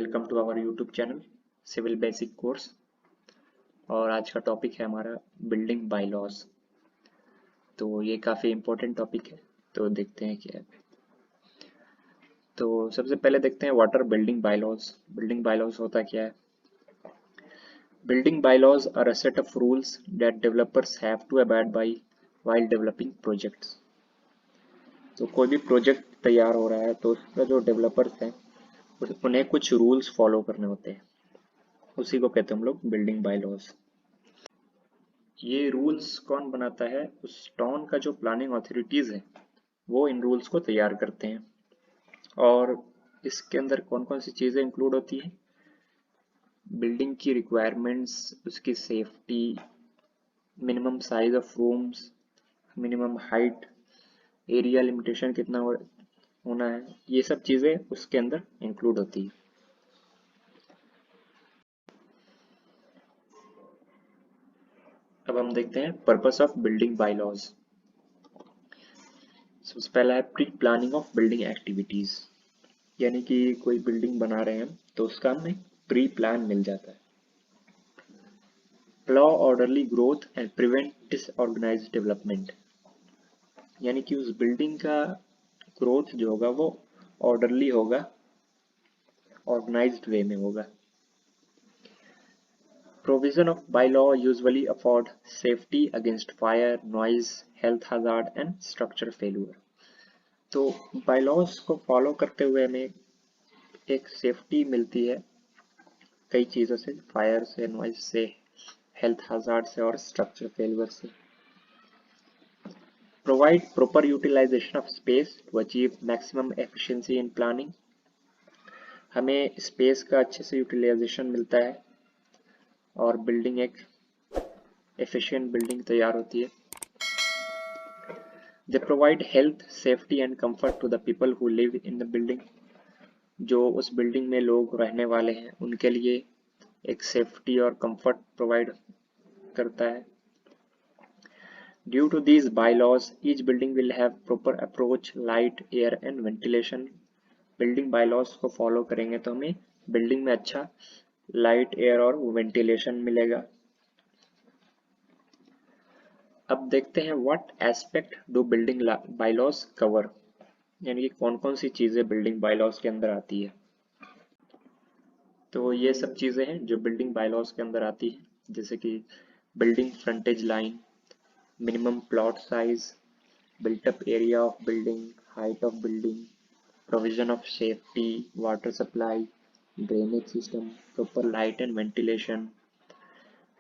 Welcome to our YouTube channel civil basic course. और आज का टॉपिक है हमारा बिल्डिंग बायलॉज। तो ये काफ़ी इम्पोर्टेंट टॉपिक है, तो देखते हैं क्या है। तो सबसे पहले देखते हैं what are building bylaws. Building bylaws होता क्या है? Building bylaws are a set of rules that developers have to abide by while developing projects. तो कोई भी प्रोजेक्ट तैयार हो रहा है तो उसका जो डेवलपर्स हैं उन्हें कुछ रूल्स फॉलो करने होते हैं, उसी को कहते हैं हम लोग बिल्डिंग बायलॉज। ये रूल्स कौन बनाता है? उस टाउन का जो प्लानिंग अथॉरिटीज है वो इन रूल्स को तैयार करते हैं। और इसके अंदर कौन कौन सी चीजें इंक्लूड होती हैं? बिल्डिंग की रिक्वायरमेंट्स, उसकी safety, minimum size of rooms, minimum height, area limitation कितना होना है, ये सब चीजें उसके अंदर इंक्लूड होती है। अब हम देखते हैं पर्पस ऑफ बिल्डिंग बायलॉज। सबसे पहला है pre planning of building activities, यानी कि कोई बिल्डिंग बना रहे हैं तो उसका हमें प्री प्लान मिल जाता है। Allow orderly growth and prevent disorganised development, यानी कि उस बिल्डिंग का ग्रोथ जो होगा वो ऑर्डरली होगा, ऑर्गेनाइज्ड वे में होगा। Provision of bylaw usually afford safety against fire, noise, health hazard and structure failure. तो बायलॉज को फॉलो करते हुए हमें एक सेफ्टी मिलती है कई चीज़ों से, फायर से, नॉइज से, हेल्थ हजार्ड से और स्ट्रक्चर फेलियर से। Provide proper utilisation of space to achieve maximum efficiency in planning, हमें स्पेस का अच्छे से यूटिलाइजेशन मिलता है और बिल्डिंग एक एफिशिएंट बिल्डिंग तैयार होती है। They provide health, safety and comfort to the people who live in the building, जो उस बिल्डिंग में लोग रहने वाले हैं उनके लिए एक सेफ्टी और कंफर्ट प्रोवाइड करता है। Due to these bylaws, each building will have proper approach, light, air and ventilation. Building bylaws को follow करेंगे तो हमें बिल्डिंग में अच्छा लाइट, एयर और वेंटिलेशन मिलेगा। अब देखते हैं what aspect do building bylaws cover, यानी कि कौन कौन सी चीजें बिल्डिंग बायलॉज के अंदर आती है। तो ये सब चीजें हैं जो बिल्डिंग बायलॉज के अंदर आती है, जैसे कि building frontage line, minimum plot size, built-up area of building, height of building, provision of safety, water supply, drainage system, proper light and ventilation,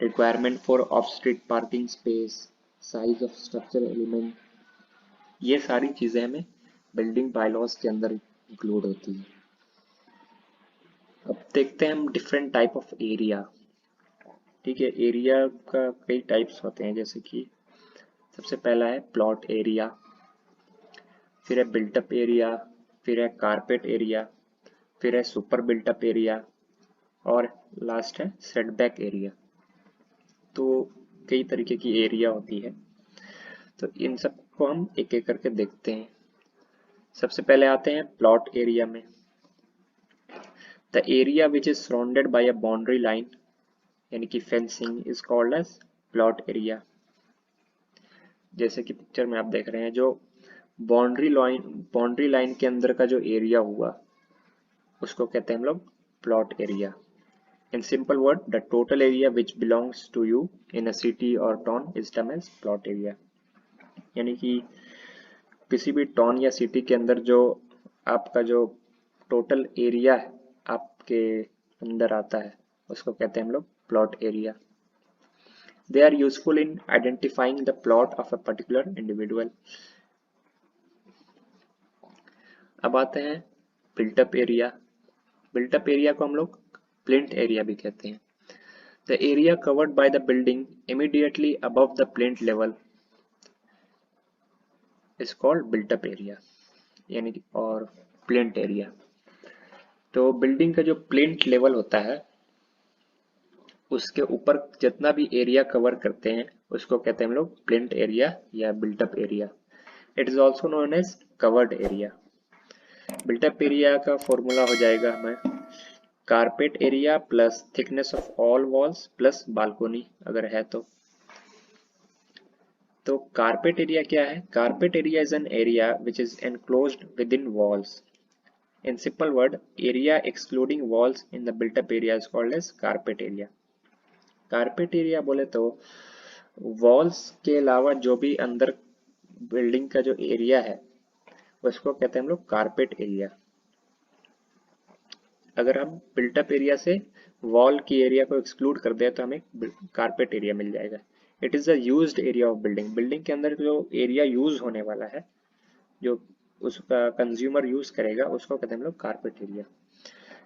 requirement for off-street parking space, size of structure element, ये सारी चीजें हमें building bylaws के अंदर include होती है। अब देखते हैं हम डिफरेंट टाइप ऑफ एरिया। ठीक है, एरिया का कई टाइप्स होते हैं, जैसे कि सबसे पहला है प्लॉट एरिया, फिर है बिल्टअप एरिया, फिर है कारपेट एरिया, फिर है सुपर बिल्टअप एरिया और लास्ट है सेटबैक एरिया। तो कई तरीके की एरिया होती है, तो इन सब को हम एक एक करके देखते हैं। सबसे पहले आते हैं प्लॉट एरिया में। The area which is surrounded by a boundary line, यानी कि fencing, is called as plot area. जैसे कि पिक्चर में आप देख रहे हैं, जो बाउंड्री लाइन के अंदर का जो एरिया हुआ उसको कहते हैं हम लोग plot area. In simple word, the total area which belongs to you in a city और town is term as plot area, यानी कि किसी भी टाउन या सिटी के अंदर जो आपका जो टोटल एरिया है आपके अंदर आता है उसको कहते हैं हम लोग plot area. They are useful in identifying the plot of a particular individual. अब आते हैं बिल्टअप एरिया। बिल्टअप एरिया को हम लोग प्लिंथ एरिया भी कहते हैं। The area covered by the building immediately above the plinth level is called built up area, यानी कि और प्लिंथ एरिया। तो बिल्डिंग का जो प्लिंथ लेवल होता है उसके ऊपर जितना भी एरिया कवर करते हैं उसको कहते हैं हम लोग प्लिंथ एरिया या built up area. It is also known as covered area. Built up area का फॉर्मूला हो जाएगा हमें carpet area plus thickness of all walls plus balcony अगर है तो कारपेट एरिया क्या है? Carpet area is an area which is enclosed within walls. In simple word, area excluding walls in the built-up area is called as carpet area. Carpet area बोले तो walls के अलावा जो भी अंदर building का जो एरिया है उसको कहते हैं हम लोग कारपेट एरिया. अगर हम बिल्टअप एरिया से वॉल की एरिया को एक्सक्लूड कर दें तो हमें कारपेट एरिया मिल जाएगा. It is the used area of building. Building के अंदर जो एरिया यूज होने वाला है, जो उसका कंज्यूमर यूज करेगा, उसको कहते हैं हम लोग carpet area.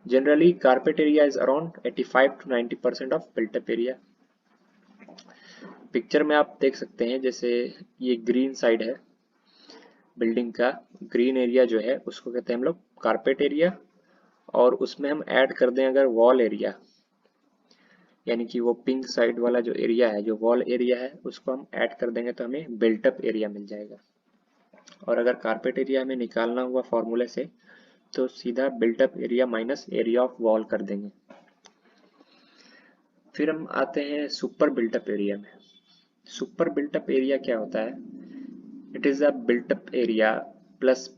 Generally carpet area is around 85 to 90% of built up area. Picture में आप देख सकते हैं जैसे ये ग्रीन साइड है बिल्डिंग का, ग्रीन एरिया जो है उसको कहते हैं हम लोग कारपेट एरिया. और उसमें हम ऐड कर दें अगर वॉल एरिया, यानी कि वो पिंक साइड वाला जो एरिया है, जो वॉल एरिया है, उसको हम ऐड कर देंगे तो हमें बिल्टअप एरिया मिल जाएगा. और अगर कारपेट एरिया हमें निकालना हुआ फॉर्मूले से तो सीधा built up area minus area of wall कर देंगे. फिर हम आते हैं सुपर बिल्टअप एरिया में. सुपर बिल्टअप एरिया क्या होता है? It is a built up area plus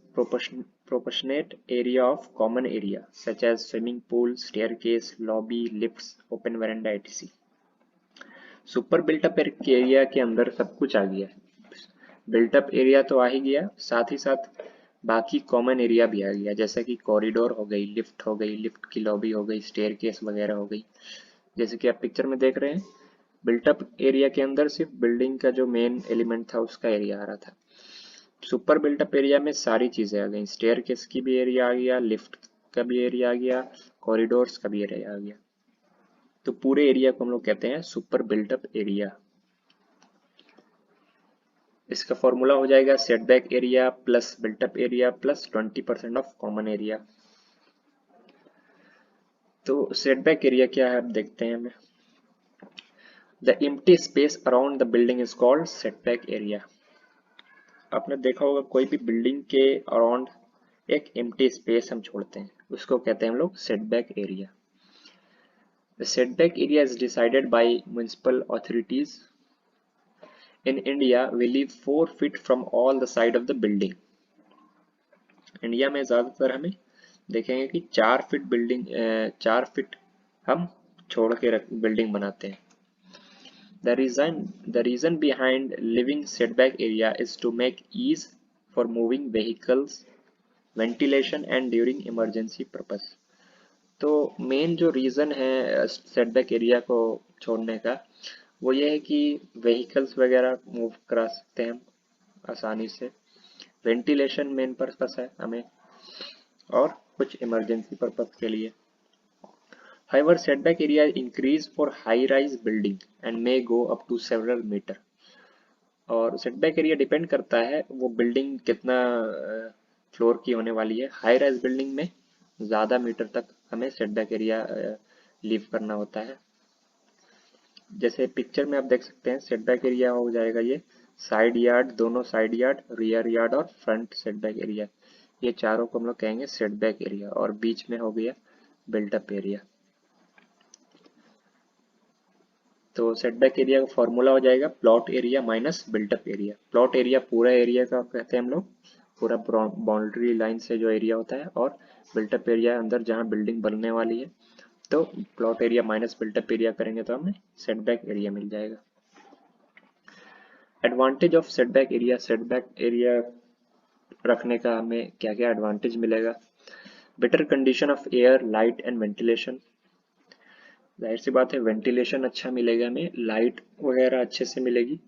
proportionate area of common area such as swimming pool, staircase, lobby, lifts, open veranda etc. Super built up area के अंदर सब कुछ आ गया. बिल्टअप एरिया तो आ ही गया, साथ ही साथ बाकी कॉमन एरिया भी आ गया, जैसे कि कॉरिडोर हो गई, लिफ्ट हो गई, लिफ्ट की लॉबी हो गई, स्टेयरकेस वगैरह हो गई. जैसे कि आप पिक्चर में देख रहे हैं, बिल्टअप एरिया के अंदर सिर्फ बिल्डिंग का जो मेन एलिमेंट था उसका एरिया आ रहा था. सुपर बिल्टअप एरिया में सारी चीजें आ गई, स्टेयरकेस की भी एरिया आ गया, लिफ्ट का भी एरिया आ गया, कॉरिडोर्स का भी एरिया आ गया. तो पूरे एरिया को हम लोग कहते हैं सुपर बिल्टअप एरिया. इसका फॉर्मूला हो जाएगा setback area plus built up area plus 20% of common area. तो सेटबैक एरिया क्या है अब देखते हैं हमें. The empty space around the building is called setback area. आपने देखा होगा कोई भी बिल्डिंग के अराउंड एक एम्प्टी स्पेस हम छोड़ते हैं, उसको कहते हैं हम लोग setback area. The setback area is decided by municipal authorities. In India we leave 4 feet from all the side of the building. India में ज्यादातर हमें देखेंगे कि 4 फीट हम छोड़ के बिल्डिंग बनाते हैं. The reason behind leaving setback area is to make ease for moving vehicles, ventilation and during emergency purpose. तो मेन जो रीजन है सेटबैक एरिया को छोड़ने का वो ये है कि व्हीकल्स वगैरह मूव करा सकते हैं हम आसानी से, वेंटिलेशन मेन पर्पस है हमें, और कुछ इमरजेंसी पर्पस के लिए. However, setback area increase for high-rise building and may go up to several meter. और setback area डिपेंड करता है वो बिल्डिंग कितना फ्लोर की होने वाली है. हाई राइज बिल्डिंग में ज़्यादा मीटर तक हमें setback एरिया लीव करना होता है. जैसे पिक्चर में आप देख सकते हैं setback एरिया हो जाएगा ये साइड यार्ड, दोनों साइड यार्ड, रियर यार्ड और फ्रंट setback एरिया. ये चारों को हम लोग कहेंगे setback एरिया. और बीच में हो गया बिल्टअप एरिया. तो सेटबैक एरिया का फॉर्मूला हो जाएगा plot area minus built up area. Plot area पूरा एरिया का कहते हैं हम लोग, पूरा बाउंड्री लाइन से जो एरिया होता है, और बिल्टअप एरिया अंदर जहां बिल्डिंग बनने वाली है. तो plot area minus built up area करेंगे तो हमें सेटबैक एरिया मिल जाएगा. Advantage of setback area. Setback area रखने का हमें क्या क्या एडवांटेज मिलेगा? Better condition of air, light and ventilation. जाहिर सी बात है वेंटिलेशन अच्छा मिलेगा हमें, लाइट वगैरह अच्छे से मिलेगी.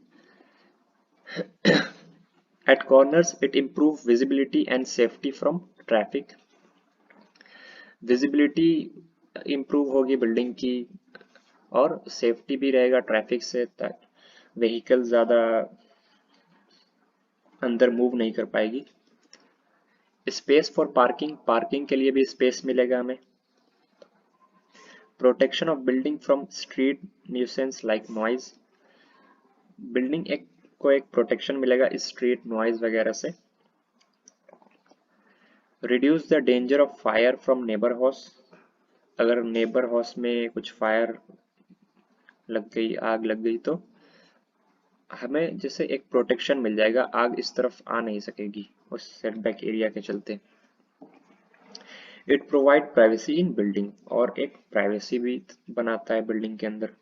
At corners it improve visibility and safety from traffic. Visibility improve होगी बिल्डिंग की, और सेफ्टी भी रहेगा ट्रैफिक से, ताकि व्हीकल ज्यादा अंदर मूव नहीं कर पाएगी. Space for parking. पार्किंग के लिए भी स्पेस मिलेगा हमें. Protection of building from street nuisance like noise. Building को एक प्रोटेक्शन मिलेगा स्ट्रीट नॉइज वगैरह से. Reduce the danger of fire from neighbour house. अगर नेबर हाउस में कुछ फायर लग गई, आग लग गई, तो हमें जैसे एक प्रोटेक्शन मिल जाएगा, आग इस तरफ आ नहीं सकेगी उस सेटबैक एरिया के चलते। It provide privacy in building, और एक प्राइवेसी भी बनाता है बिल्डिंग के अंदर।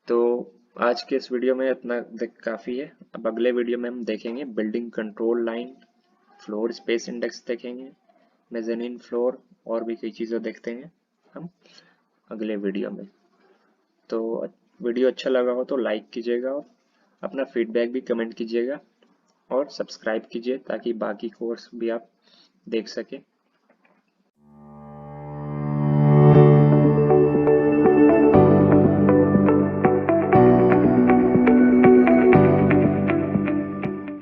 तो आज के इस वीडियो में इतना काफी है। अब अगले वीडियो में हम देखेंगे building control line, floor space index देखेंगे, मेज़ानिन फ्लोर, और भी कई चीजें देखते हैं हम अगले वीडियो में। तो वीडियो अच्छा लगा हो तो लाइक कीजिएगा, और अपना फीडबैक भी कमेंट कीजिएगा, और सब्सक्राइब कीजिए ताकि बाकी कोर्स भी आप देख सकें।